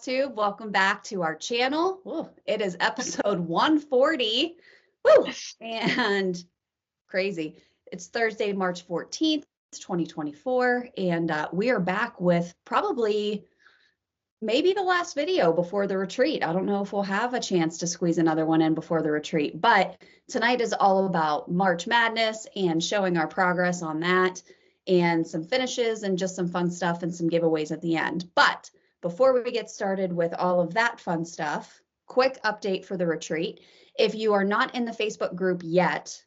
Tube. Welcome back to our channel. Ooh, it is episode 140. Woo! And crazy. It's Thursday, March 14th, 2024. And we are back with probably maybe the last video before the retreat. I don't know if we'll have a chance to squeeze another one in before the retreat, but tonight is all about March Madness and showing our progress on that and some finishes and just some fun stuff and some giveaways at the end. But before we get started with all of that fun stuff, quick update for the retreat. If you are not in the Facebook group yet,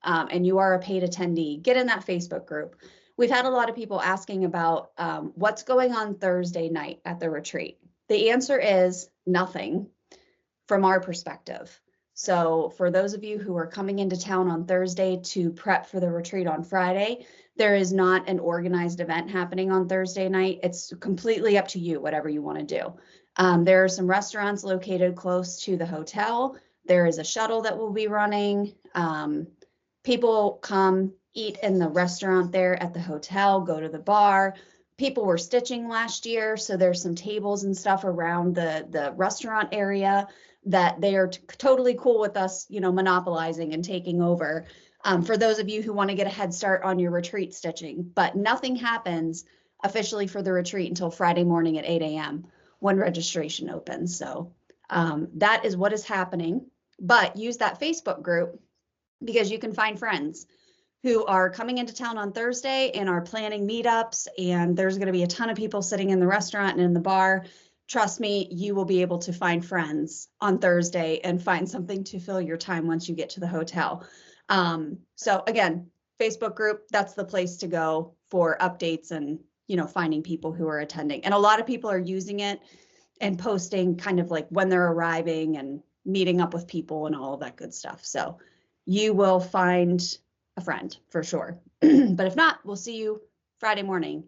and you are a paid attendee, get in that Facebook group. We've had a lot of people asking about what's going on Thursday night at the retreat. The answer is nothing from our perspective. So for those of you who are coming into town on Thursday to prep for the retreat on Friday, there is not an organized event happening on Thursday night. It's completely up to you, whatever you want to do. There are some restaurants located close to the hotel. There is a shuttle that will be running. People come eat in the restaurant there at the hotel, go to the bar. People were stitching last year, so there's some tables and stuff around the restaurant area that they are totally cool with us, monopolizing and taking over. For those of you who want to get a head start on your retreat stitching, but nothing happens officially for the retreat until Friday morning at 8 a.m. when registration opens. So that is what is happening, but use that Facebook group because you can find friends who are coming into town on Thursday and are planning meetups, and there's going to be a ton of people sitting in the restaurant and in the bar. Trust me, you will be able to find friends on Thursday and find something to fill your time once you get to the hotel. So again, Facebook group, that's the place to go for updates and, finding people who are attending. And a lot of people are using it and posting kind of like when they're arriving and meeting up with people and all of that good stuff. So you will find a friend for sure. But if not, we'll see you Friday morning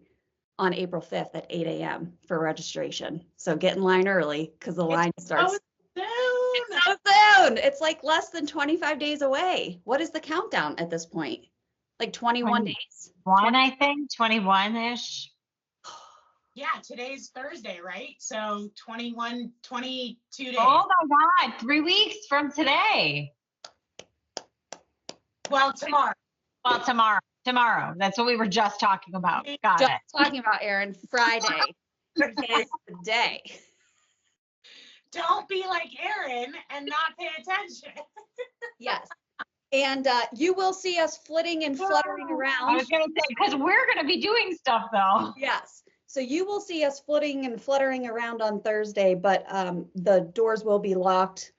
on April 5th at 8 a.m. for registration. So get in line early because the line starts so soon. It's like less than 25 days away. What is the countdown at this point? Like 21 days? I think 21-ish. Yeah, today's Thursday, right? So 22 days. Oh my God, 3 weeks from today. Well, tomorrow. Tomorrow. That's what we were just talking about. Got it. Talking about, Erin, Friday is the day. Don't be like Erin and not pay attention. Yes. And you will see us flitting and fluttering around. I was going to say, because we're going to be doing stuff though. Yes. So you will see us flitting and fluttering around on Thursday, but the doors will be locked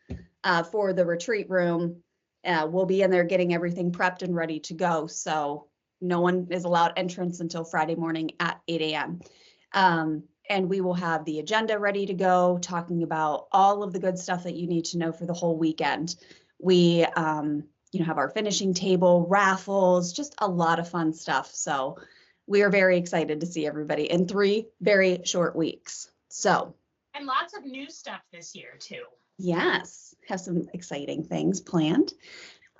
for the retreat room. We'll be in there getting everything prepped and ready to go. So no one is allowed entrance until Friday morning at 8 a.m. And we will have the agenda ready to go, talking about all of the good stuff that you need to know for the whole weekend. We, have our finishing table, raffles, just a lot of fun stuff. So we are very excited to see everybody in 3 very short weeks. So. And lots of new stuff this year too. Yes, have some exciting things planned.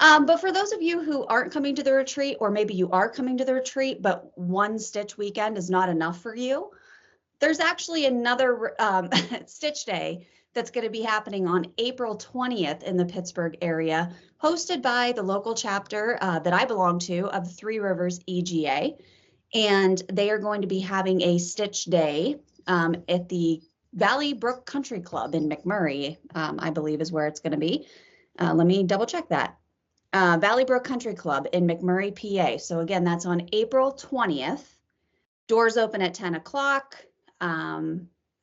But for those of you who aren't coming to the retreat, or maybe you are coming to the retreat, but one stitch weekend is not enough for you, there's actually another Stitch Day that's going to be happening on April 20th in the Pittsburgh area, hosted by the local chapter that I belong to of the Three Rivers EGA. And they are going to be having a Stitch Day at the Valley Brook Country Club in McMurray, I believe is where it's going to be. Let me double check that. Valley Brook Country Club in McMurray, PA. So again, that's on April 20th. Doors open at 10 o'clock.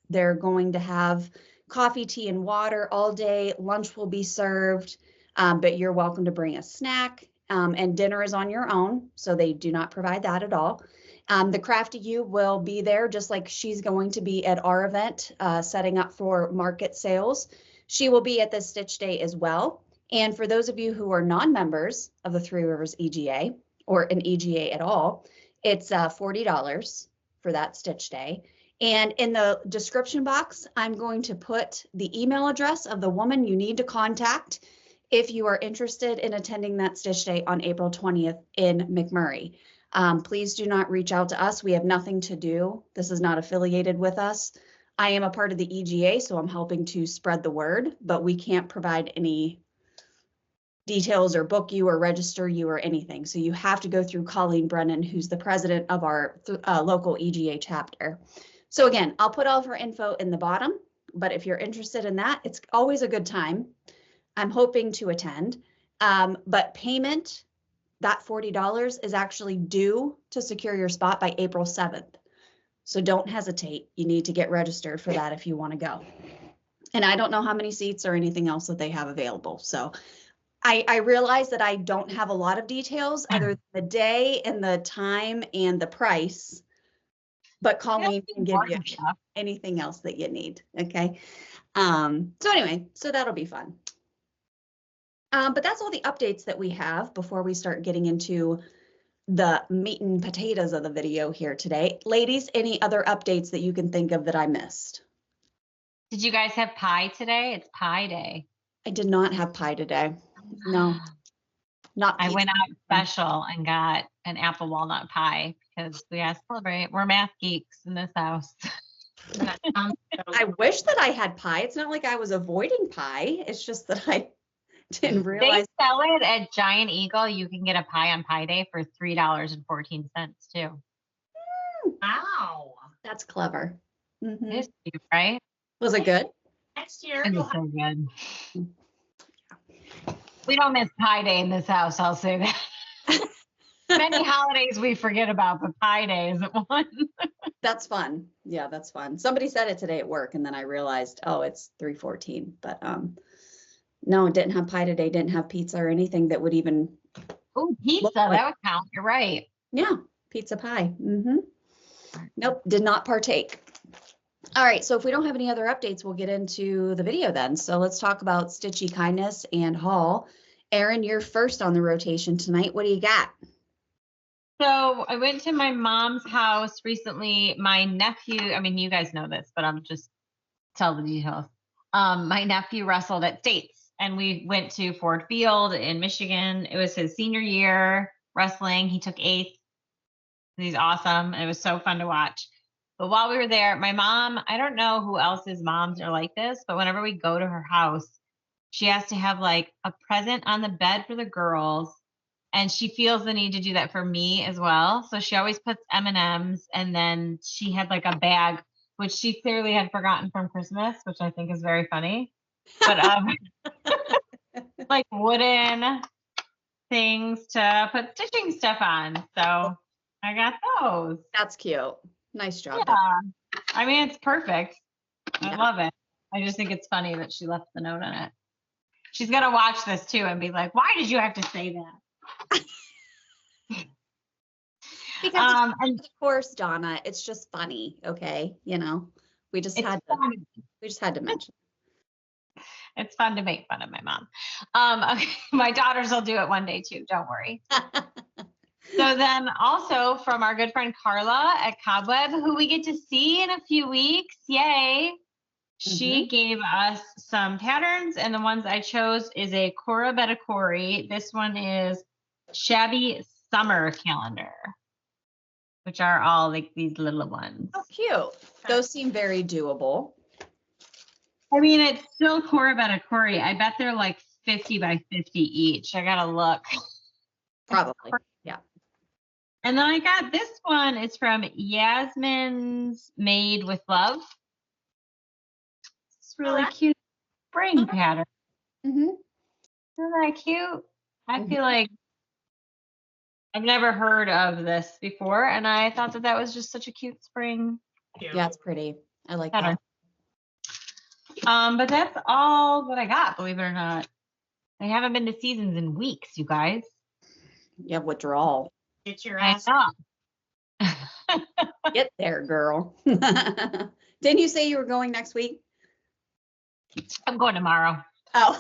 They're going to have coffee, tea, and water all day. Lunch will be served, but you're welcome to bring a snack, and dinner is on your own. So they do not provide that at all. The Crafty You will be there just like she's going to be at our event, setting up for market sales. She will be at the Stitch Day as well. And for those of you who are non-members of the Three Rivers EGA or an EGA at all, it's $40 for that Stitch Day. And in the description box, I'm going to put the email address of the woman you need to contact if you are interested in attending that Stitch Day on April 20th in McMurray. Please do not reach out to us. We have nothing to do. This is not affiliated with us. I am a part of the EGA, so I'm helping to spread the word, but we can't provide any details or book you or register you or anything. So you have to go through Colleen Brennan, who's the president of our local EGA chapter. So again, I'll put all of her info in the bottom, but if you're interested in that, it's always a good time. I'm hoping to attend, but payment, that $40 is actually due to secure your spot by April 7th. So don't hesitate. You need to get registered for that if you want to go. And I don't know how many seats or anything else that they have available. So I realize that I don't have a lot of details other than the day and the time and the price, but Colleen can give you anything else that you need. Okay. So anyway, so that'll be fun. But that's all the updates that we have before we start getting into the meat and potatoes of the video here today. Ladies, any other updates that you can think of that I missed? Did you guys have pie today? It's pie day. I did not have pie today. No, not I pizza. went out special and got an apple walnut pie because we gotta celebrate. We're math geeks in this house. I wish that I had pie. It's not like I was avoiding pie. It's just that I didn't realize. They sell it at Giant Eagle. You can get a pie on Pie Day for $3.14 too. Wow. That's clever. Mm-hmm. It's cute, right? Was it good? Next year, It you'll was so good. We don't miss Pie Day in this house, I'll say that. Many holidays we forget about, but Pie Day isn't one. That's fun. Yeah, that's fun. Somebody said it today at work, and then I realized, oh, it's 3:14. But no, didn't have pie today. Didn't have pizza or anything that would even. Oh, pizza, like, that would count. You're right. Yeah, pizza pie. Mm-hmm. Nope, did not partake. All right, so if we don't have any other updates, we'll get into the video then. So let's talk about Stitchy Kindness and Haul. Erin, you're first on the rotation tonight. What do you got? So I went to my mom's house recently. My nephew, I mean, you guys know this, but I'm just tell the details. My nephew wrestled at States, and we went to Ford Field in Michigan. It was his senior year wrestling. He took 8th. He's awesome. And it was so fun to watch. But while we were there, my mom, I don't know who else's moms are like this, but whenever we go to her house, she has to have like a present on the bed for the girls. And she feels the need to do that for me as well. So she always puts M&Ms, and then she had like a bag, which she clearly had forgotten from Christmas, which I think is very funny. But like wooden things to put stitching stuff on. So I got those. That's cute. Nice job. Yeah. I mean, it's perfect. I Yeah. love it. I just think it's funny that she left the note on it. She's going to watch this too and be like, why did you have to say that? Because and of course, Donna, it's just funny, okay? You know, we just had to mention. It's fun to make fun of my mom. Okay, my daughters will do it one day too. Don't worry. So then also from our good friend Carla at Cobweb, who we get to see in a few weeks. Yay. She gave us some patterns, and the ones I chose is a Cora Bettacori. This one is Shabby Summer Calendar, which are all like these little ones. Oh, cute. Those seem very doable. I mean, it's still Cora Bettacori. I bet they're like 50 by 50 each. I gotta look. Probably, yeah. And then I got this one. It's from Yasmin's Made with Love. It's really cute spring pattern. Mm-hmm. Isn't that cute? I feel like I've never heard of this before, and I thought that was just such a cute spring. Yeah, it's pretty. I like pattern. that. But that's all that I got, believe it or not. I haven't been to Seasons in weeks, you guys. You have withdrawal. Get your ass. Get there, girl. Didn't you say you were going next week? I'm going tomorrow. Oh.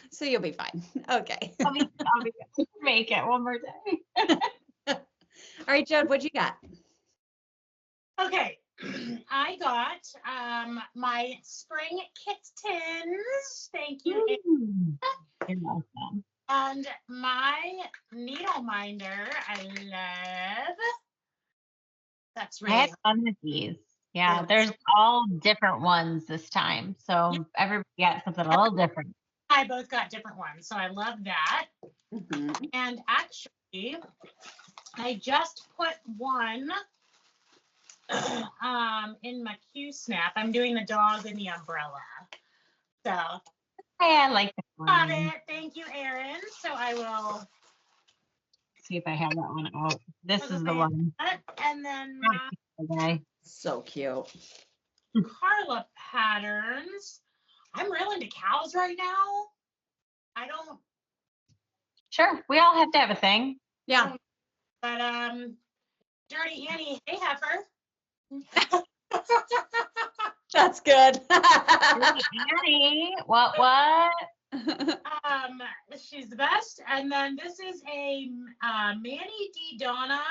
So you'll be fine. Okay. I'll be make it one more day. All right, Jod, what you got? Okay. I got my spring kittens. Thank you. You're welcome. And my needle minder, I love. That's I really had fun with these. Yeah, Yeah. there's all different ones this time. So everybody got something a little different. I both got different ones, so I love that. Mhm. And actually, I just put one in my Q snap. I'm doing the dog and the umbrella. So Hey, I like that got one. it. Thank you, Erin. So I will See if I have that one. Oh, this put is the away one. that. And then my Okay. So cute. Carla patterns. I'm real into cows right now. I don't, Sure. We all have to have a thing. Yeah. but Dirty Annie, hey heifer. That's good. Annie, what? She's the best. And then this is a Manny D. Donna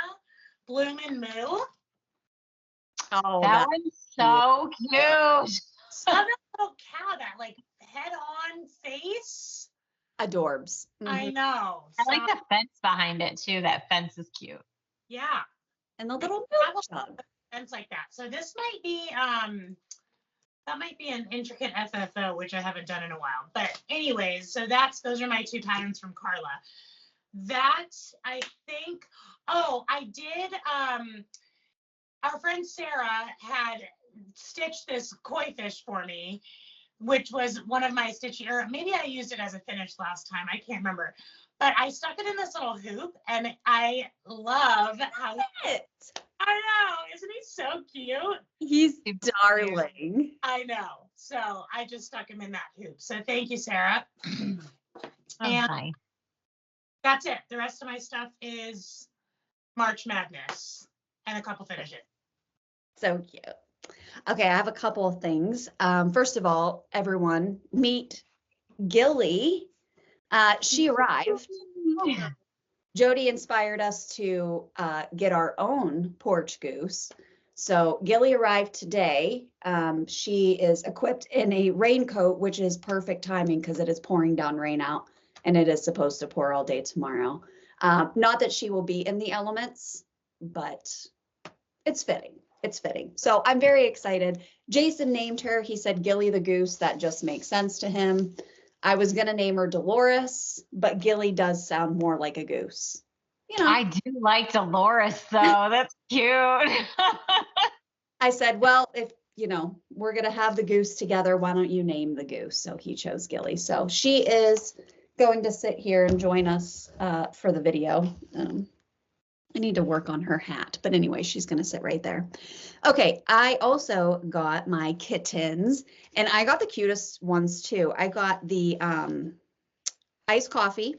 Bloomin' Moo. Oh, That one's so cute. Love that little cow, that like head-on face. adorbs. I Mhm. know. I like the fence behind it too. That fence is cute. Yeah. And the little I milk will- jug. Fence like that. So this might be that might be an intricate FFO, which I haven't done in a while. But anyways, so those are my two patterns from Carla. That I think, I did our friend Sarah had stitched this koi fish for me, which was one of my Stitchy, or maybe I used it as a finish last time. I can't remember. But I stuck it in this little hoop, and I love how I know, isn't he so cute? He's Super darling. I know. So I just stuck him in that hoop. So thank you, Sarah. Oh, And hi. that's it. The rest of my stuff is March Madness and a couple finishes. So cute. Okay, I have a couple of things. First of all, everyone, meet Gilly. She arrived. Jodi inspired us to get our own porch goose. So Gilly arrived today. She is equipped in a raincoat, which is perfect timing because it is pouring down rain out and it is supposed to pour all day tomorrow. Not that she will be in the elements, but it's fitting. It's fitting. So I'm very excited. Jason named her. He said Gilly the goose. That just makes sense to him. I was going to name her Dolores, but Gilly does sound more like a goose. You know, I do like Dolores though. That's cute. I said, well, if, we're going to have the goose together, why don't you name the goose? So he chose Gilly. So she is going to sit here and join us for the video. I need to work on her hat, but anyway, she's going to sit right there. Okay, I also got my kittens, and I got the cutest ones too. I got the iced coffee.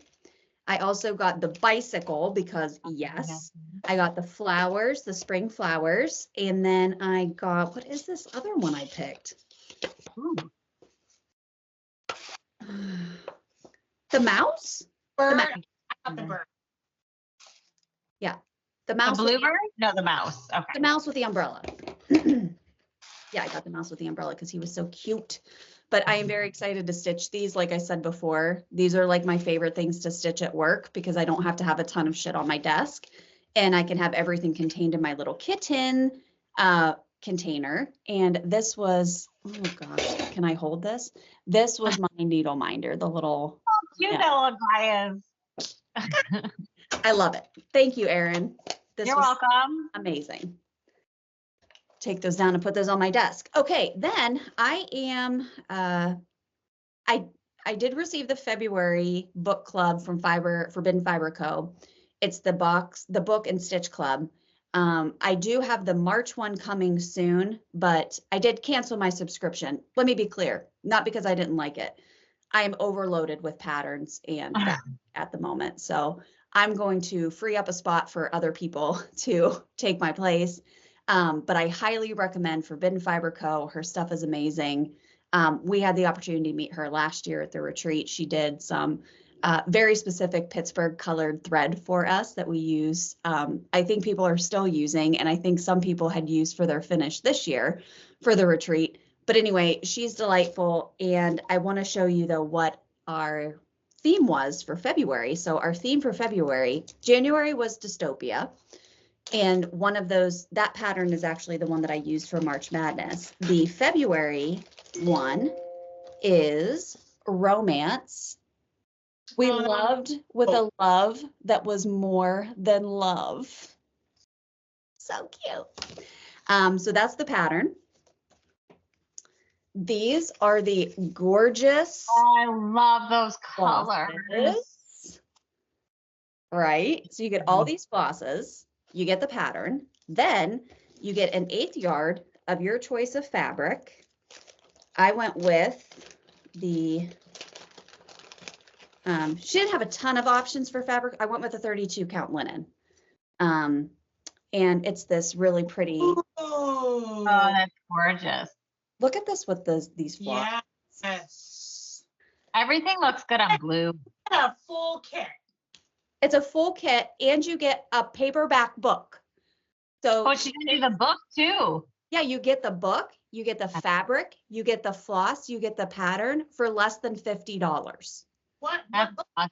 I also got the bicycle because yes, I got the flowers, the spring flowers, and then I got, what is this other one I picked? Ooh. The mouse? Bird. mouse. I got the bird. The The mouse. bluebird? No, the mouse. Okay. The mouse with the umbrella. Yeah, I got the mouse with the umbrella because he was so cute. But I am very excited to stitch these. Like I said before, these are like my favorite things to stitch at work because I don't have to have a ton of shit on my desk and I can have everything contained in my little kitten container. And this was, oh gosh, can I hold this? This was my needle minder, the little. Cute that little guy is. I love it. Thank you, Erin. This You're was welcome. amazing. Take those down and put those on my desk. Okay, then I am, I did receive the February book club from Forbidden Fiber Co. It's the book and stitch club. I do have the March one coming soon, but I did cancel my subscription. Let me be clear, not because I didn't like it. I am overloaded with patterns and that at the moment. So I'm going to free up a spot for other people to take my place. But I highly recommend Forbidden Fiber Co. Her stuff is amazing. We had the opportunity to meet her last year at the retreat. She did some very specific Pittsburgh colored thread for us that we use. I think people are still using, and I think some people had used for their finish this year for the retreat. But anyway, she's delightful. And I want to show you though what our theme was for February. So our theme for February, January was dystopia. And one of those, that pattern is actually the one that I used for March Madness. The February one is romance. We loved with a love that was more than love. So cute. So that's the pattern. These are the gorgeous. I love those colors. Glosses. Right. So you get all these glosses, you get the pattern, then you get an 1/8 yard of your choice of fabric. I went with the, she didn't have a ton of options for fabric. I went with a 32 count linen. And it's this really pretty. Oh, that's gorgeous. Look at this with these flowers. Yes. Everything looks good on blue. A full kit. It's a full kit, and you get a paperback book. So Oh, she can do the book too. yeah, you get the book, you get the fabric, you get the floss, you get the pattern for less than $50. What? That's awesome.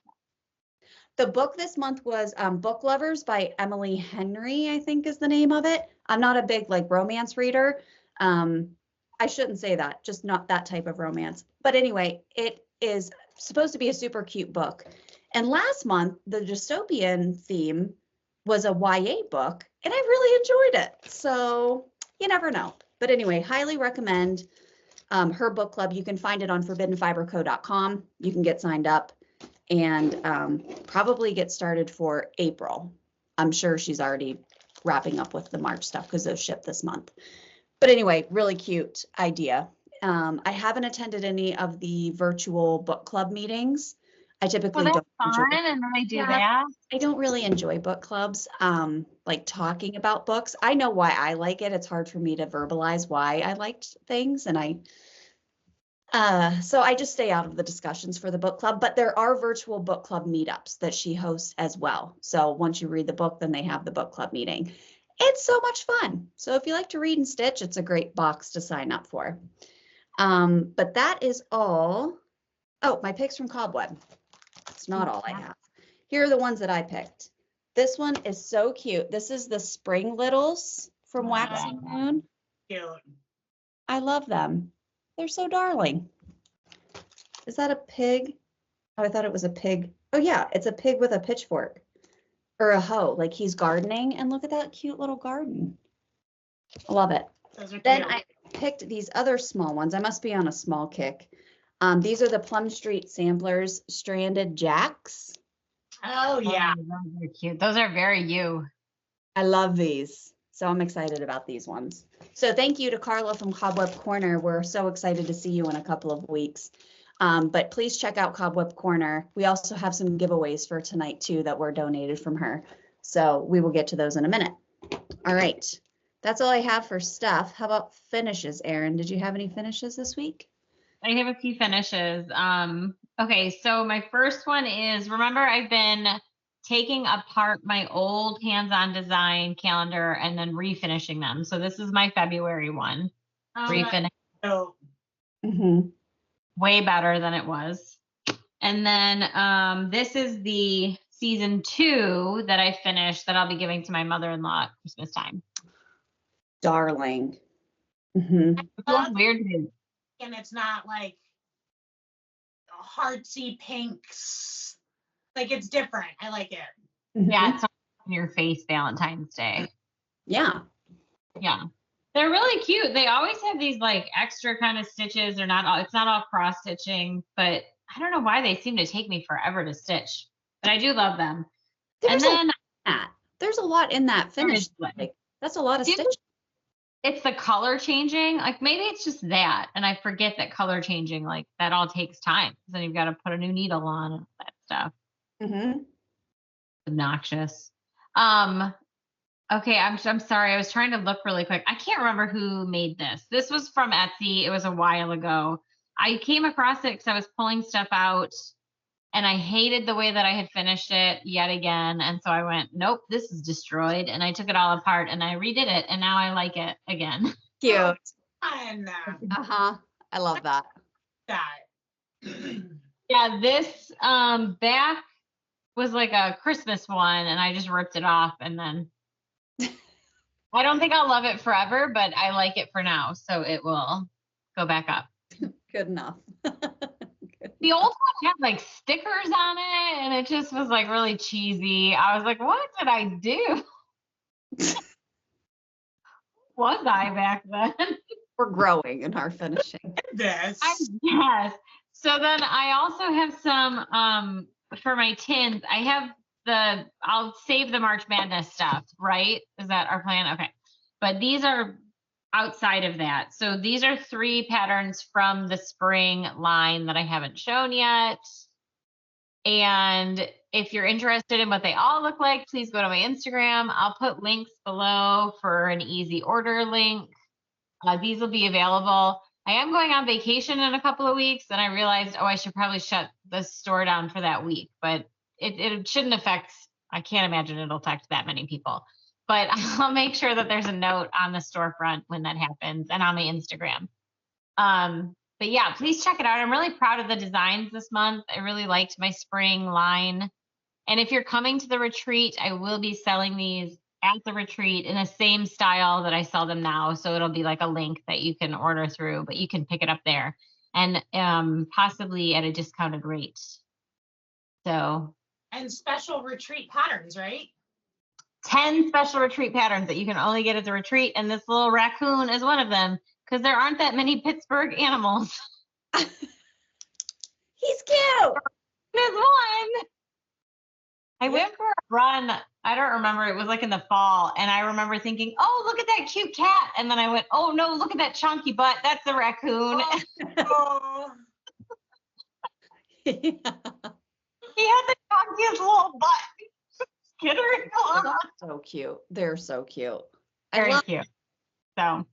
The book this month was Book Lovers by Emily Henry, I think is the name of it. I'm not a big like romance reader. I shouldn't say that, just not that type of romance. But anyway, it is supposed to be a super cute book. And last month, the dystopian theme was a YA book, and I really enjoyed it. So you never know. But anyway, highly recommend her book club. You can find it on forbiddenfiberco.com. You can get signed up and probably get started for April. I'm sure she's already wrapping up with the March stuff because those ship this month. But anyway, really cute idea. I haven't attended any of the virtual book club meetings. I typically don't enjoy. And then they do that. I don't really enjoy book clubs, like talking about books. I know why I like it. It's hard for me to verbalize why I liked things, and so I just stay out of the discussions for the book club. But there are virtual book club meetups that she hosts as well. So once you read the book, then they have the book club meeting. It's so much fun. So if you like to read and stitch, it's a great box to sign up for. But that is all. Oh, my picks from Cobweb. It's not all I have. Here are the ones that I picked. This one is so cute. This is the Spring Littles from Waxing Moon. Cute. I love them. They're so darling. Is that a pig? Oh, I thought it was a pig. Oh yeah, it's a pig with a pitchfork or a hoe, like he's gardening. And look at that cute little garden. I love it. Those are Then cute. I picked these other small ones. I must be on a small kick. These are the Plum Street Samplers Stranded Jacks. Oh yeah. Oh, those are cute. Those are very you. I love these. So I'm excited about these ones. So thank you to Carla from Cobweb Corner. We're so excited to see you in a couple of weeks. But please check out Cobweb Corner. We also have some giveaways for tonight too that were donated from her. So we will get to those in a minute. All right. That's all I have for stuff. How about finishes, Erin? Did you have any finishes this week? I have a few finishes. Okay, so my first one is, remember I've been taking apart my old hands-on design calendar and then refinishing them. So this is my February one. Refinish. Oh, Way better than it was. And then this is the season 2 that I finished that I'll be giving to my mother-in-law at Christmas time. Darling. It feels weird to and it's not like heartsy pinks. Like it's different. I like it. Yeah, it's not on your face Valentine's Day. Yeah. Yeah. They're really cute. They always have these like extra kind of stitches. They're not all, it's not all cross stitching, but I don't know why they seem to take me forever to stitch. But I do love them. There's a lot in that finish. Like, that's a lot of stitch. It's the color changing. Like maybe it's just that. And I forget that color changing, like that all takes time. Then you've got to put a new needle on and that stuff. Obnoxious. Okay, I'm sorry. I was trying to look really quick. I can't remember who made this. This was from Etsy. It was a while ago. I came across it because I was pulling stuff out and I hated the way that I had finished it yet again. And so I went, nope, this is destroyed. And I took it all apart and I redid it. And now I like it again. Cute. Fun. I love that. Yeah, this back was like a Christmas one and I just ripped it off and then I don't think I'll love it forever, but I like it for now. So it will go back up. Good enough. The old one had like stickers on it and it just was like really cheesy. I was like, what did I do? Was I back then? We're growing in our finishing. This. Yes. So then I also have some for my tins. I have I'll save the March Madness stuff, right? Is that our plan? Okay. But these are outside of that. So these are 3 patterns from the spring line that I haven't shown yet. And if you're interested in what they all look like, please go to my Instagram. I'll put links below for an easy order link. These will be available. I am going on vacation in a couple of weeks, and I realized, I should probably shut the store down for that week, but it shouldn't affect, I can't imagine it'll affect that many people. But I'll make sure that there's a note on the storefront when that happens and on my Instagram. But yeah, please check it out. I'm really proud of the designs this month. I really liked my spring line. And if you're coming to the retreat, I will be selling these at the retreat in the same style that I sell them now. So it'll be like a link that you can order through, but you can pick it up there and possibly at a discounted rate. So. And special retreat patterns, right? 10 special retreat patterns that you can only get at the retreat. And this little raccoon is one of them because there aren't that many Pittsburgh animals. He's cute. There's one. I went for a run. I don't remember. It was like in the fall. And I remember thinking, oh, look at that cute cat. And then I went, oh, no, look at that chunky butt. That's the raccoon. Oh. He had the chunkiest little butt. Skittering along. So cute. They're so cute. Very cute. So,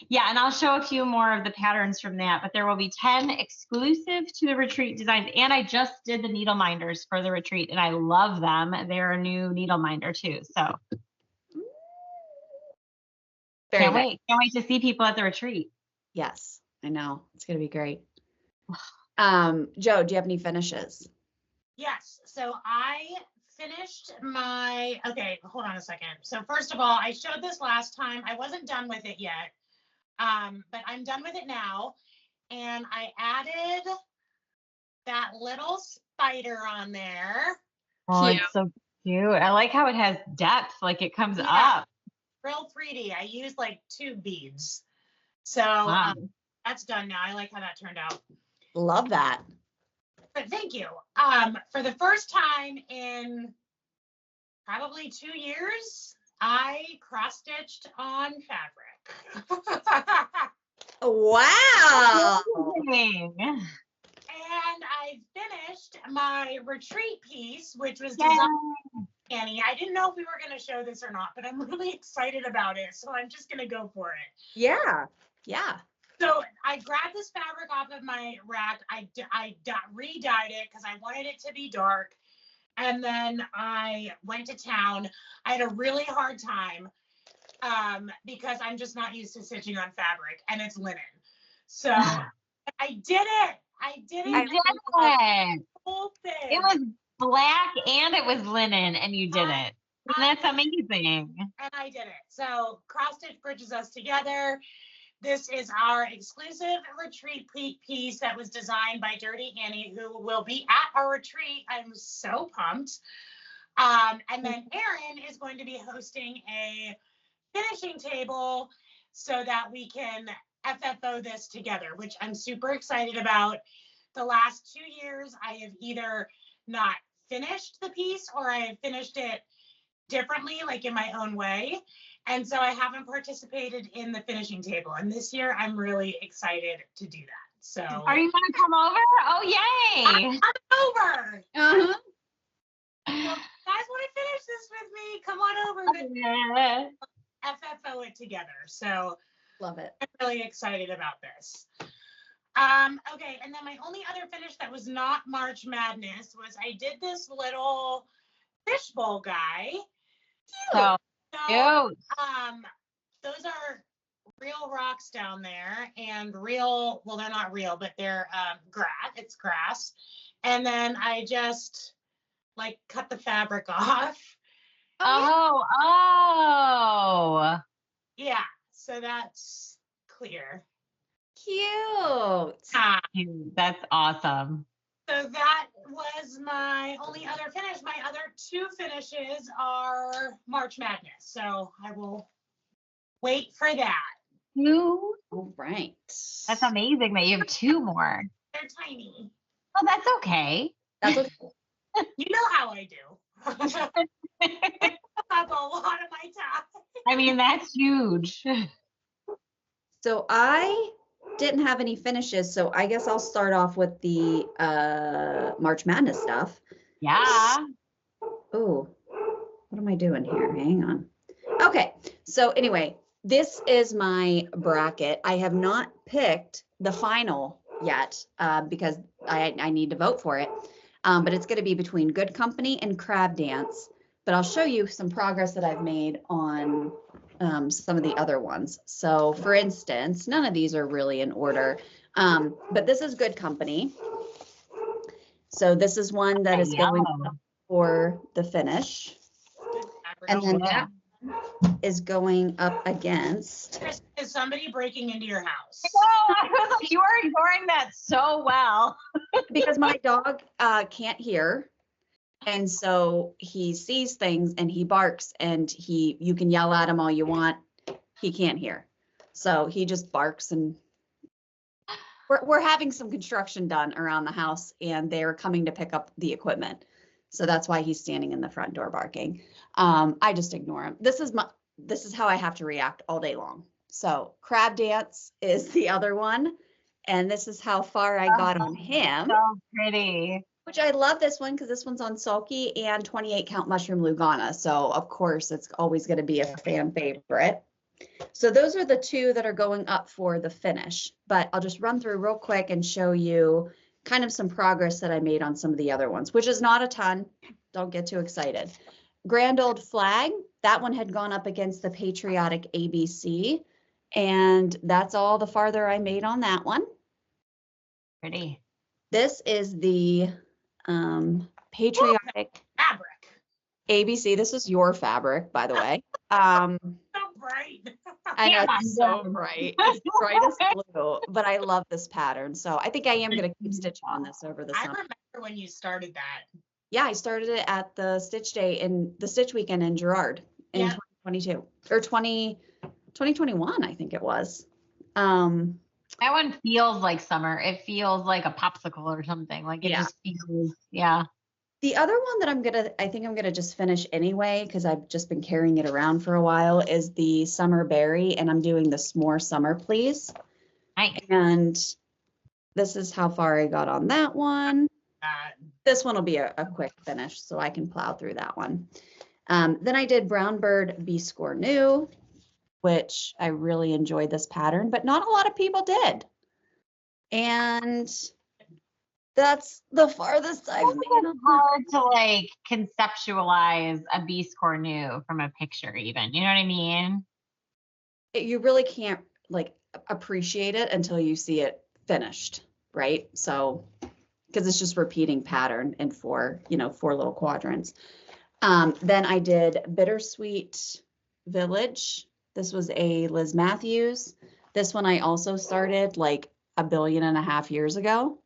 yeah, and I'll show a few more of the patterns from that, but there will be 10 exclusive to the retreat designs. And I just did the needle minders for the retreat and I love them. They're a new needle minder too. So can't wait to see people at the retreat. Yes, I know. It's going to be great. Joe, do you have any finishes? Yes. So I finished okay, hold on a second. So first of all, I showed this last time. I wasn't done with it yet. But I'm done with it now. And I added that little spider on there. Oh, it's so cute. I like how it has depth, like it comes up. Real 3D. I used like 2 beads. So that's done now. I like how that turned out. Love that. But thank you. For the first time in probably 2 years, I cross-stitched on fabric. Wow. And I finished my retreat piece, which was designed by Annie. I didn't know if we were going to show this or not, but I'm really excited about it. So I'm just going to go for it. Yeah. Yeah. So I grabbed this fabric off of my rack. I re-dyed it because I wanted it to be dark. And then I went to town. I had a really hard time because I'm just not used to stitching on fabric and it's linen. So I did it. I did it. You did it. Whole thing. It was black and it was linen and you did it. And that's amazing. And I did it. So cross stitch bridges us together. This is our exclusive retreat piece that was designed by Dirty Annie, who will be at our retreat. I'm so pumped. And then Erin is going to be hosting a finishing table so that we can FFO this together, which I'm super excited about. The last 2 years, I have either not finished the piece or I have finished it differently, like in my own way. And so I haven't participated in the finishing table. And this year, I'm really excited to do that. So are you going to come over? Oh, yay. I'm over. Uh-huh. So, guys want to finish this with me? Come on over. Yeah. FFO it together. So Love it. I'm really excited about this. Okay, and then my only other finish that was not March Madness was I did this little fishbowl guy. So cute. Those are real rocks down there and real, well, they're not real, but they're grass. It's grass. And then I just like cut the fabric off Oh. Yeah, so that's clear. Cute. That's awesome. So that was my only other finish. My other two finishes are March Madness. So I will wait for that. All right. That's amazing that you have two more. They're tiny. Oh, that's okay. That's okay. You know how I do. That's a lot of my time. I mean, that's huge. So I didn't have any finishes, so I guess I'll start off with the March Madness stuff. Yeah. Oh, what am I doing here? Hang on. Okay, so anyway, this is my bracket. I have not picked the final yet because I need to vote for it. But it's going to be between Good Company and Crab Dance. But I'll show you some progress that I've made on some of the other ones. So for instance, none of these are really in order, but this is Good Company. So this is one that is going up for the finish. And then that is going up against. Kristen, is somebody breaking into your house? I was like, you are ignoring that so well. Because my dog can't hear. And so he sees things and he barks and you can yell at him all you want. He can't hear. So he just barks, and we're having some construction done around the house and they're coming to pick up the equipment. So that's why he's standing in the front door barking. I just ignore him. This is how I have to react all day long. So Crab Dance is the other one. And this is how far I got on him. So pretty. Which I love this one because this one's on Sulky and 28 count mushroom Lugana. So of course it's always going to be a fan favorite. So those are the two that are going up for the finish, but I'll just run through real quick and show you kind of some progress that I made on some of the other ones, which is not a ton. Don't get too excited. Grand Old Flag, that one had gone up against the Patriotic ABC, and that's all the farther I made on that one. Pretty. This is the Patriotic Fabric. ABC. This is your fabric, by the way. So bright. I know it's so bright. It's bright as blue, but I love this pattern. So I think I am going to keep stitching on this over the summer. I remember when you started that. Yeah, I started it at the Stitch Day in the Stitch Weekend in Girard in 2022 or 2021, I think it was. That one feels like summer. It feels like a popsicle or something. Like it just feels, The other one that I think I'm gonna just finish anyway, because I've just been carrying it around for a while, is the Summer Berry, and I'm doing the S'more Summer Please. Nice. And this is how far I got on that one. This one will be a quick finish, so I can plow through that one. Then I did Brown Bird B-Score New, which I really enjoyed this pattern, but not a lot of people did. And that's the farthest I've made. It's hard to like conceptualize a B-Score New from a picture even. You know what I mean? You really can't like appreciate it until you see it finished, right? So, because it's just repeating pattern in four little quadrants. Then I did Bittersweet Village. This was a Liz Matthews. This one I also started like 1.5 billion years ago.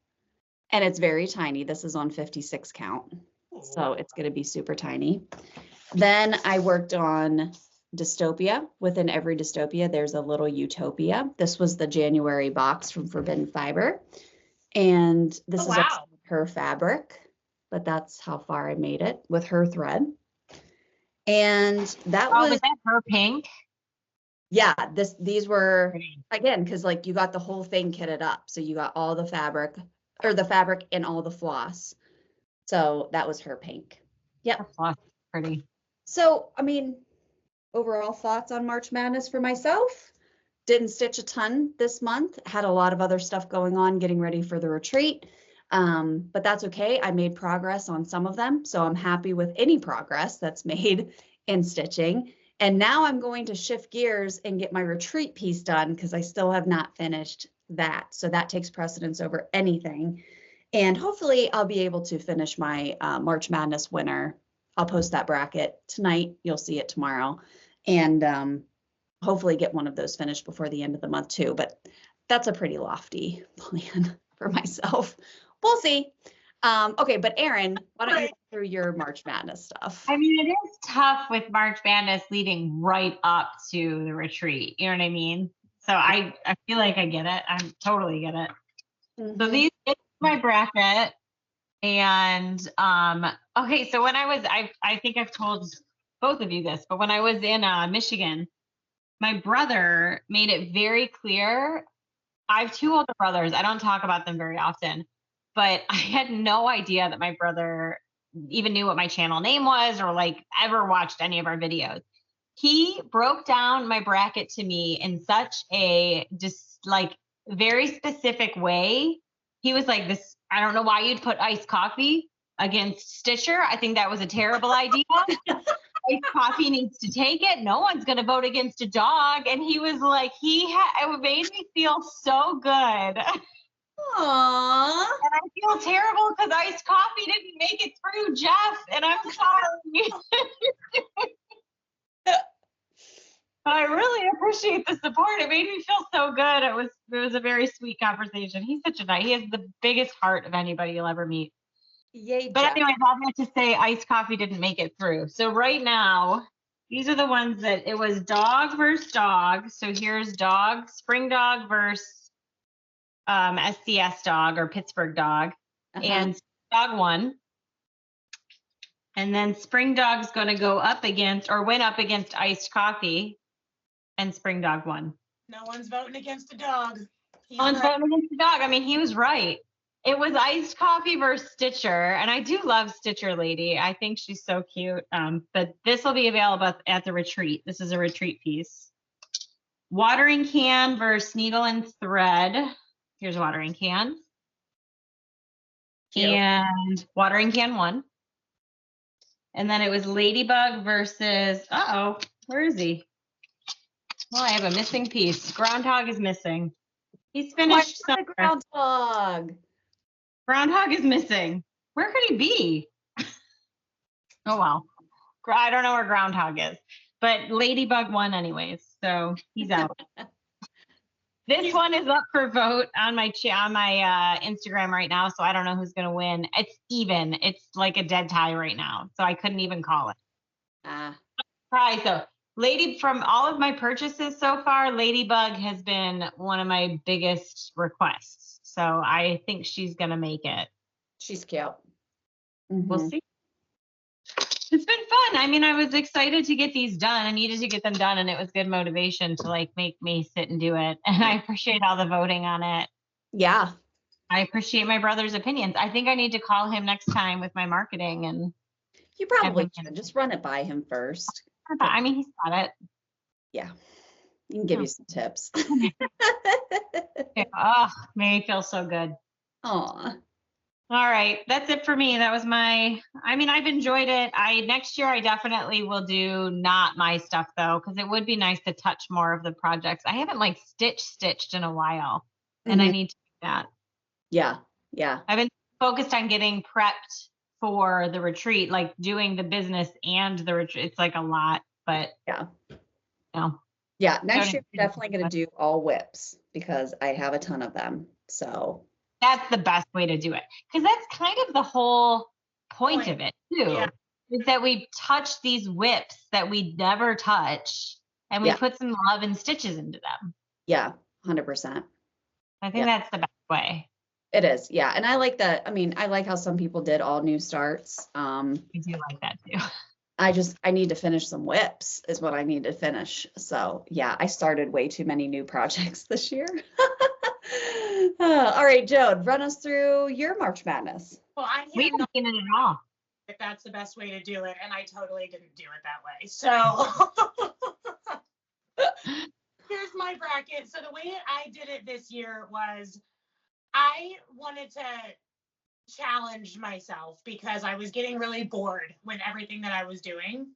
And it's very tiny. This is on 56 count. So it's going to be super tiny. Then I worked on Dystopia. Within every Dystopia, there's a little Utopia. This was the January box from Forbidden Fiber. And this is her fabric, but that's how far I made it with her thread. And that was that her pink? Yeah, these were, again, because like you got the whole thing kitted up. So you got all the fabric, or the fabric and all the floss. So that was her pink. Yep. Floss is pretty. So, I mean, overall thoughts on March Madness for myself. Didn't stitch a ton this month. Had a lot of other stuff going on, getting ready for the retreat. But that's okay. I made progress on some of them. So I'm happy with any progress that's made in stitching. And now I'm going to shift gears and get my retreat piece done because I still have not finished that. So that takes precedence over anything. And hopefully I'll be able to finish my March Madness winner I'll post that bracket tonight. You'll see it tomorrow. And hopefully get one of those finished before the end of the month too. But that's a pretty lofty plan for myself. We'll see. Okay, but Erin, why don't you go through your March Madness stuff? I mean, it is tough with March Madness leading right up to the retreat. You know what I mean? So I feel like I get it. I totally get it. So these is my bracket. And okay, so when I think I've told both of you this, but when I was in Michigan, my brother made it very clear. I have two older brothers. I don't talk about them very often, but I had no idea that my brother even knew what my channel name was or like ever watched any of our videos. He broke down my bracket to me in such a just like very specific way. He was like, this, I don't know why you'd put iced coffee against Stitcher. I think that was a terrible idea. Iced coffee needs to take it. No one's going to vote against a dog. And he was like, it made me feel so good. Aww. And I feel terrible because iced coffee didn't make it through, Jeff. And I'm sorry. But I really appreciate the support. It made me feel so good. It was a very sweet conversation. He's such a nice. He has the biggest heart of anybody you'll ever meet. Yay, But Jeff. anyways, I'll have to say iced coffee didn't make it through. So right now, these are the ones that it was dog versus dog. So here's dog, spring dog versus SCS dog or Pittsburgh dog. And dog won. And then spring dog's going to go up against or win up against iced coffee. And spring dog won. No one's voting against the dog. No one's voting against the dog. I mean, he was right. It was iced coffee versus Stitcher. And I do love Stitcher Lady. I think she's so cute. But this will be available at the retreat. This is a retreat piece. Watering can versus needle and thread. Here's watering can. Cute. And watering can won. And then it was ladybug versus, where is he? Well, I have a missing piece. Groundhog is missing. He's finished somewhere. Groundhog. Groundhog is missing. Where could he be? Oh, well. I don't know where Groundhog is. But Ladybug won anyways, so he's out. This one is up for vote on my Instagram right now, so I don't know who's going to win. It's even. It's like a dead tie right now, so I couldn't even call it. Surprise, though. From all of my purchases so far, Ladybug has been one of my biggest requests. So I think she's going to make it. She's cute. We'll see. It's been fun. I mean, I was excited to get these done. I needed to get them done, and it was good motivation to like make me sit and do it. And I appreciate all the voting on it. Yeah. I appreciate my brother's opinions. I think I need to call him next time with my marketing. And you probably should just run it by him first. I mean, he's got it. Yeah. He can give you some tips. Oh, made me feel so good. Aw. All right. That's it for me. That was I've enjoyed it. Next year I definitely will do not my stuff though, because it would be nice to touch more of the projects. I haven't like stitched in a while, and I need to do that. Yeah. Yeah. I've been focused on getting prepped for the retreat, like doing the business and the retreat. It's like a lot, but yeah. No. Yeah. Next year, we're definitely going to do all whips because I have a ton of them. So that's the best way to do it. Because that's kind of the whole point of it too, is that we touch these whips that we never touch and we put some love and stitches into them. Yeah. 100%. I think that's the best way. It is. Yeah. And I like that. I mean, I like how some people did all new starts. I do like that too. I need to finish some whips is what I need to finish. So yeah, I started way too many new projects this year. All right, Jodi, run us through your March Madness. Well, we haven't seen it at all. If that's the best way to do it, and I totally didn't do it that way. So here's my bracket. So the way I did it this year was I wanted to challenge myself because I was getting really bored with everything that I was doing.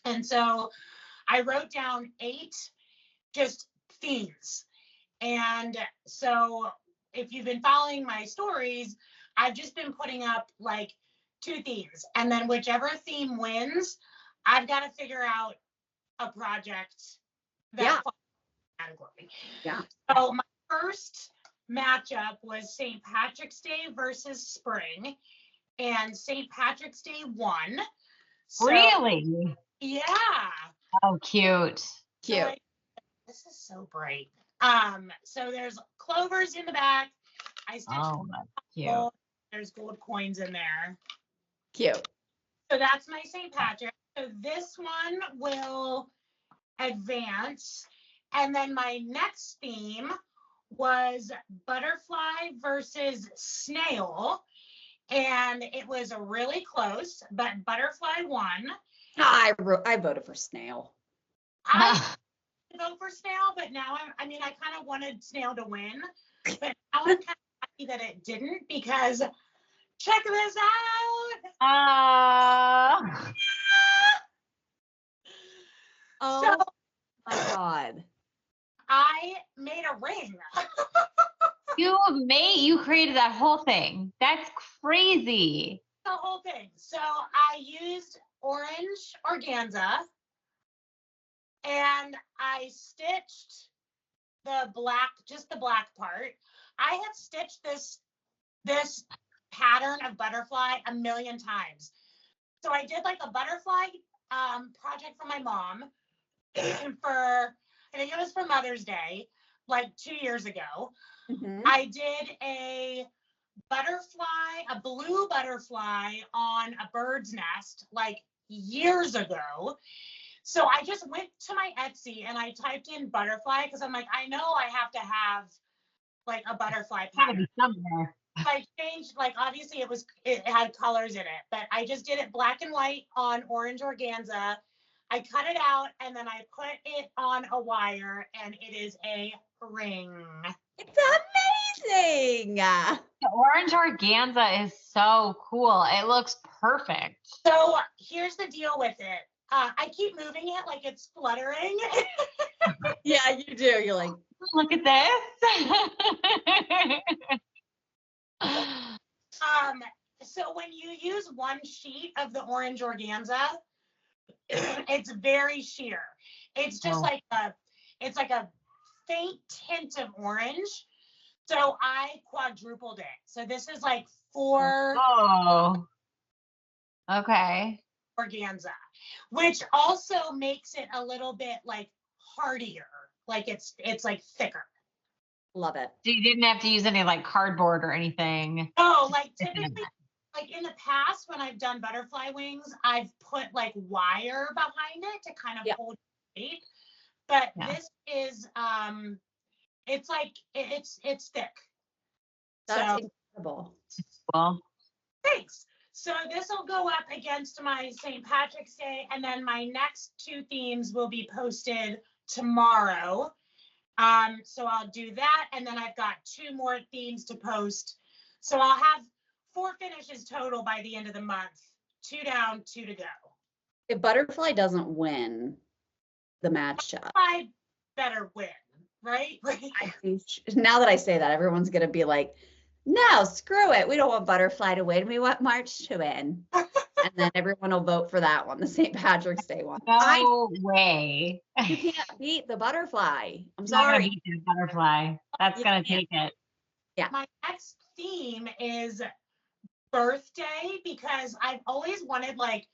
And so I wrote down 8 just themes. And so if you've been following my stories, I've just been putting up like 2 themes. And then whichever theme wins, I've got to figure out a project that falls in the category. Yeah. So my first matchup was St. Patrick's Day versus spring, and St. Patrick's Day won. So, Really? yeah. Oh, cute. Cute. This is so bright. So there's clovers in the back. I stitched That's cute. gold. There's gold coins in there. Cute. So that's my St. Patrick. So this one will advance. And then my next theme was butterfly versus snail. And it was really close, but butterfly won. I voted for snail. I vote for snail, but now I kind of wanted snail to win, but now I'm kind of happy that it didn't, because check this out. Oh So my God. I made a ring. You created that whole thing. That's crazy. The whole thing. So I used orange organza, and I stitched just the black part. I have stitched this pattern of butterfly a million times. So I did like a butterfly project for my mom for, I think it was for Mother's Day, like 2 years ago. Mm-hmm. I did a blue butterfly on a bird's nest like years ago. So I just went to my Etsy and I typed in butterfly, because I'm like, I know I have to have like a butterfly pattern. Somewhere. I changed, like, obviously it had colors in it, but I just did it black and white on orange organza. I cut it out and then I put it on a wire, and it is a ring. It's amazing. The orange organza is so cool. It looks perfect. So here's the deal with it. I keep moving it like it's fluttering. Yeah, you do. You're like, Look at this. So when you use one sheet of the orange organza, it's very sheer. It's just like a faint tint of orange. So I quadrupled it. So this is like 4 Okay. organza, which also makes it a little bit like hardier. Like it's like thicker. love it. So you didn't have to use any like cardboard or anything. Oh, like typically, like in the past when I've done butterfly wings, I've put like wire behind it to kind of hold shape. But this is it's like it's thick. That's incredible. Well, Thanks. So this will go up against my St. Patrick's Day, and then my next 2 themes will be posted tomorrow. So I'll do that, and then I've got 2 more themes to post. So I'll have 4 finishes total by the end of the month. 2 down, 2 to go. If butterfly doesn't win the matchup, I better win, right? now that I say that, everyone's gonna be like, no, screw it. We don't want butterfly to win. We want March to win. And then everyone will vote for that one, the St. Patrick's Day one. no way. You can't beat the butterfly. I'm Not gonna sorry. beat the butterfly. That's gonna take it. Yeah. My next theme is birthday, because I've always wanted like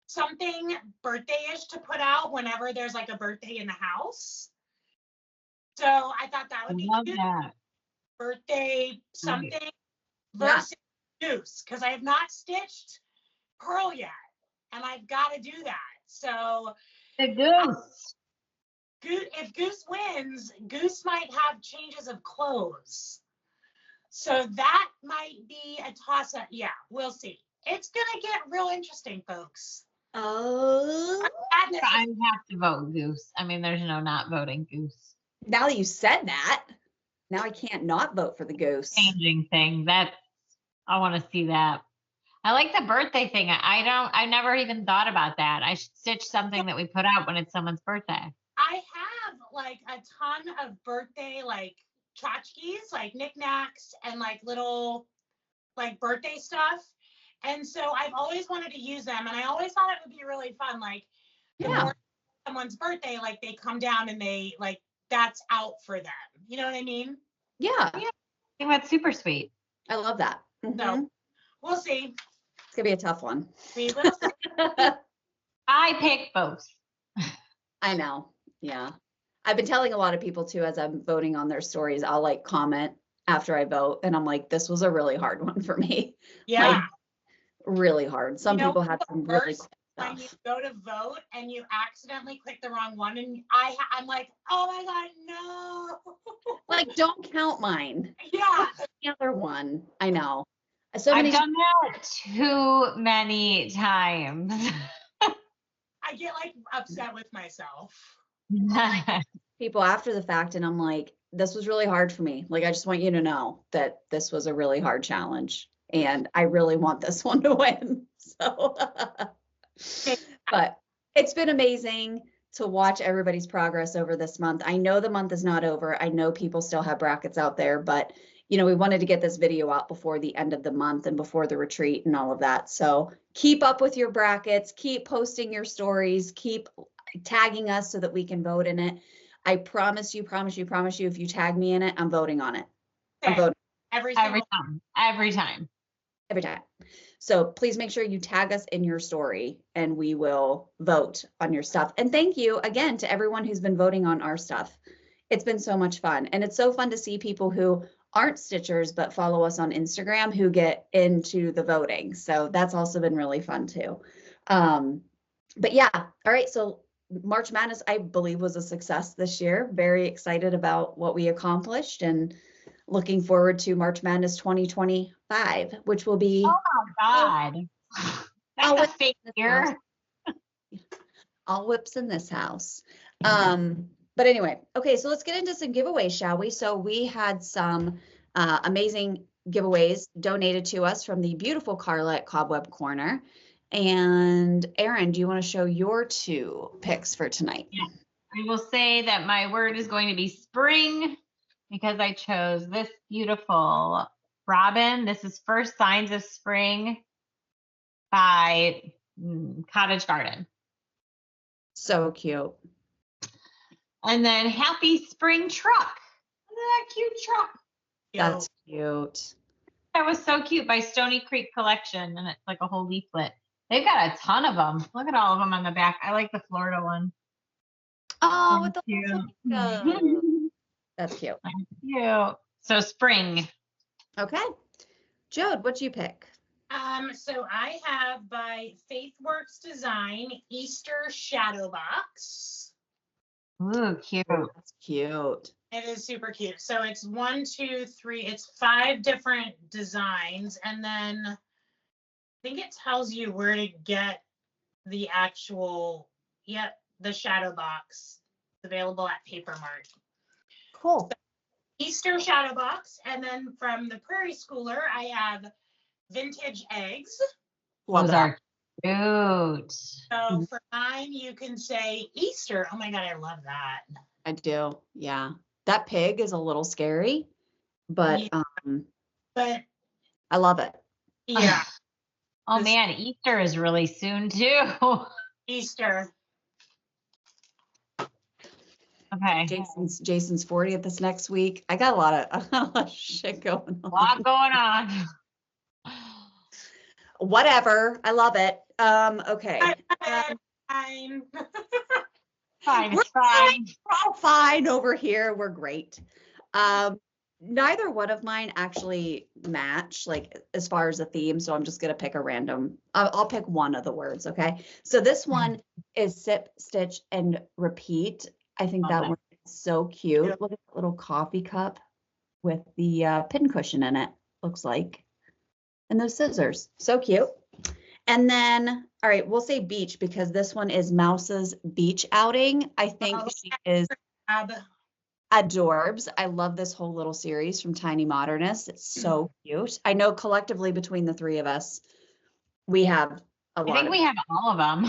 something birthday-ish to put out whenever there's like a birthday in the house. So I thought that would be cute. That. Birthday something versus goose, because I have not stitched pearl yet, and I've got to do that. So The goose. if Goose wins, Goose might have changes of clothes. So that might be a toss-up. Yeah, we'll see. It's gonna get real interesting, folks. Oh. I have to vote goose. I mean, there's no not voting goose. Now that you said that, now I can't not vote for the goose. Changing thing. I want to see that. I like the birthday thing. I never even thought about that. I should stitch something that we put out when it's someone's birthday. I have like a ton of birthday like tchotchkes, like knickknacks and like little like birthday stuff. And so I've always wanted to use them, and I always thought it would be really fun. Like the Yeah. morning of someone's birthday, like they come down and they like that's out for them. You know what I mean? Yeah. I think that's super sweet. I love that. Mhm. So we'll see. It's gonna be a tough one. We will see. I pick both. I know. Yeah. I've been telling a lot of people too, as I'm voting on their stories, I'll like comment after I vote, and I'm like, this was a really hard one for me. Yeah. Like, really hard. Some You know people what's had the some really worst? cool When you stuff. go to vote and you accidentally click the wrong one, and I'm like, oh my God, no. Like, don't count mine. Yeah. The other one. I know. So I've many done that too many times. I get like upset with myself. people after the fact, and I'm like, this was really hard for me. Like, I just want you to know that this was a really hard challenge, and I really want this one to win. So, but it's been amazing to watch everybody's progress over this month. I know the month is not over. I know people still have brackets out there, but we wanted to get this video out before the end of the month and before the retreat and all of that. So keep up with your brackets, keep posting your stories, keep tagging us so that we can vote in it. I promise you, if you tag me in it, I'm voting on it. I'm voting Every time. So please make sure you tag us in your story, and we will vote on your stuff. And thank you again to everyone who's been voting on our stuff. It's been so much fun. And it's so fun to see people who aren't Stitchers but follow us on Instagram who get into the voting. So that's also been really fun too. But yeah, all right. So March Madness, I believe, was a success this year. Very excited about what we accomplished, and looking forward to March Madness 2025, which will be. Oh my God. That's a fake year. All whips in this house. But anyway, okay, so let's get into some giveaways, shall we? So we had some amazing giveaways donated to us from the beautiful Carla at Cobweb Corner. And Erin, do you want to show your 2 picks for tonight? Yeah. I will say that my word is going to be spring, because I chose this beautiful robin. This is First Signs of Spring by Cottage Garden. So cute. And then Happy Spring Truck. Look at that cute truck. That's cute. That was so cute, by Stony Creek Collection, and it's like a whole leaflet. They've got a ton of them. Look at all of them on the back. I like the Florida one. Oh, with the cute. That's cute. Cute. So spring. Okay. Jode, what'd you pick? So I have by Faithworks Design Easter Shadow Box. Ooh, cute. That's cute. It is super cute. So it's 1, 2, 3. It's 5 different designs, and then I think it tells you where to get the actual, the shadow box. It's available at Paper Mart. Cool. Easter shadow box, and then from the Prairie Schooler, I have vintage eggs. Love Those that. are cute. So for mine, you can say Easter. Oh my God, I love that. I do. Yeah. That pig is a little scary, but But I love it. yeah. Oh man, Easter is really soon too. Easter. Okay. Jason's 40th this next week. I got a lot of shit going on. A lot going on. Whatever. I love it. Okay. I'm Fine, We're it's fine. We're all fine over here. We're great. Neither one of mine actually match, like, as far as the theme, so I'm just gonna pick a random. I'll pick one of the words. Okay. So this one is Sip, Stitch, and Repeat. I think that one is so cute. Look at that little coffee cup with the pin cushion in it, looks like. And those scissors, so cute. And then, all right, we'll say beach, because this one is Mouse's beach outing. I think she is adorbs. I love this whole little series from Tiny Modernist. It's so cute. I know collectively between the 3 of us, we have a lot. I think we have all of them.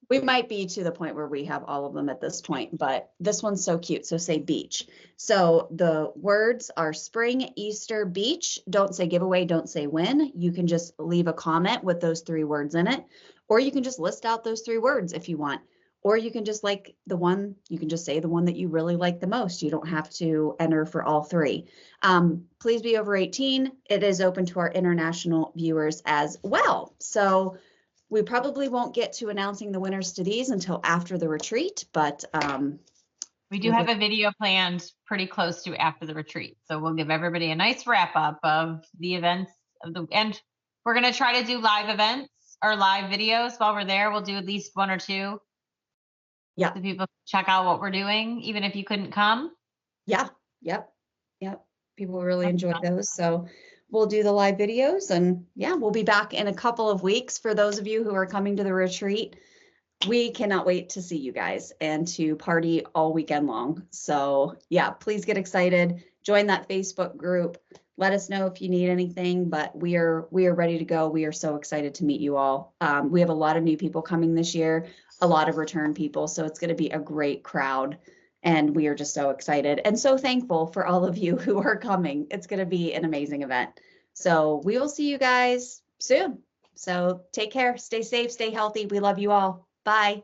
We might be to the point where we have all of them at this point, but this one's so cute. So say beach. So the words are spring, Easter, beach. Don't say giveaway, don't say win. You can just leave a comment with those 3 words in it, or you can just list out those 3 words if you want. Or you can just like the one, you can just say the one that you really like the most. You don't have to enter for all 3. Please be over 18. It is open to our international viewers as well. So we probably won't get to announcing the winners to these until after the retreat, but we do have a video planned pretty close to after the retreat. So we'll give everybody a nice wrap up of the events and we're going to try to do live events or live videos while we're there. We'll do at least 1 or 2. Yeah. So people check out what we're doing, even if you couldn't come. Yeah. Yep. People really enjoy those. So we'll do the live videos and yeah, we'll be back in a couple of weeks. For those of you who are coming to the retreat, we cannot wait to see you guys and to party all weekend long. So yeah, please get excited. Join that Facebook group. Let us know if you need anything, but we are ready to go. We are so excited to meet you all. We have a lot of new people coming this year, a lot of return people. So it's going to be a great crowd. And we are just so excited and so thankful for all of you who are coming. It's going to be an amazing event. So we will see you guys soon. So take care, stay safe, stay healthy. We love you all. Bye.